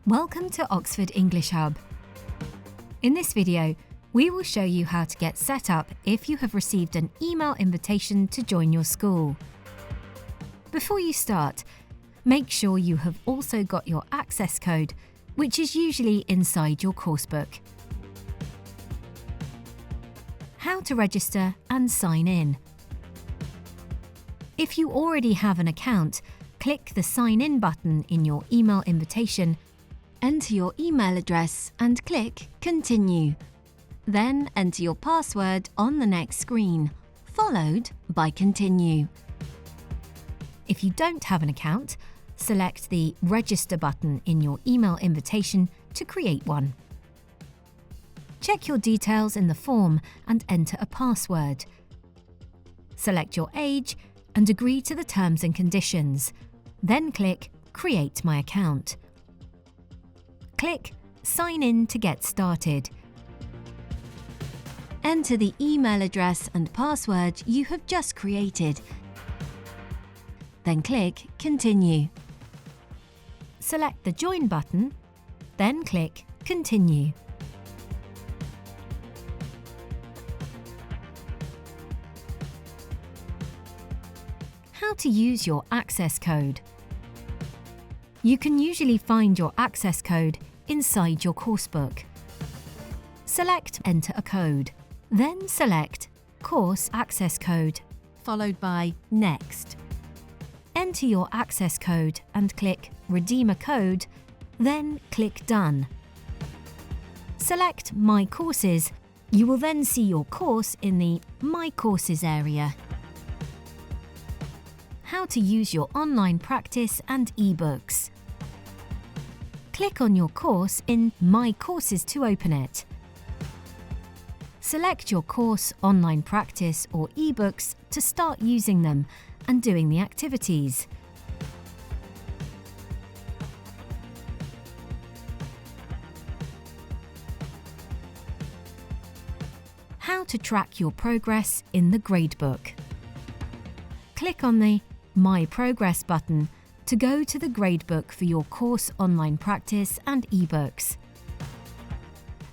Welcome to Oxford English Hub. In this video, we will show you how to get set up if you have received an email invitation to join your school. Before you start, make sure you have also got your access code, which is usually inside your coursebook. How to register and sign in. If you already have an account, click the Sign In button in your email invitation, enter your email address and click Continue. Then enter your password on the next screen, followed by Continue. If you don't have an account, select the Register button in your email invitation to create one. Check your details in the form and enter a password. Select your age and agree to the terms and conditions. Then click Create My Account. Click Sign In to get started. Enter the email address and password you have just created. Then click Continue. Select the Join button, then click Continue. How to use your access code. You can usually find your access code inside your coursebook. Select Enter a code, then select Course Access Code, followed by Next. Enter your access code and click Redeem a Code, then click Done. Select My Courses. You will then see your course in the My Courses area. How to use your online practice and ebooks. Click on your course in My Courses to open it. Select your course, online practice or ebooks to start using them and doing the activities. How to track your progress in the gradebook. Click on the My Progress button to go to the gradebook for your course online practice and ebooks.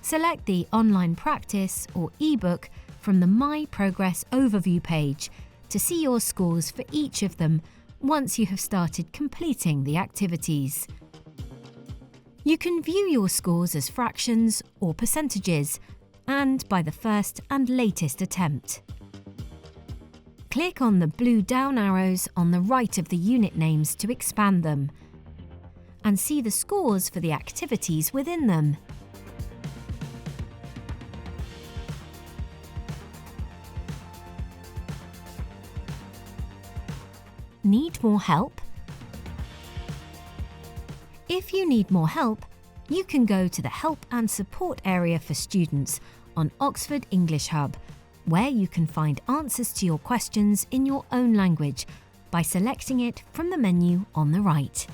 Select the online practice or ebook from the My Progress overview page to see your scores for each of them once you have started completing the activities. You can view your scores as fractions or percentages and by the first and latest attempt. Click on the blue down arrows on the right of the unit names to expand them and see the scores for the activities within them. Need more help? If you need more help, you can go to the Help and Support area for students on Oxford English Hub, where you can find answers to your questions in your own language by selecting it from the menu on the right.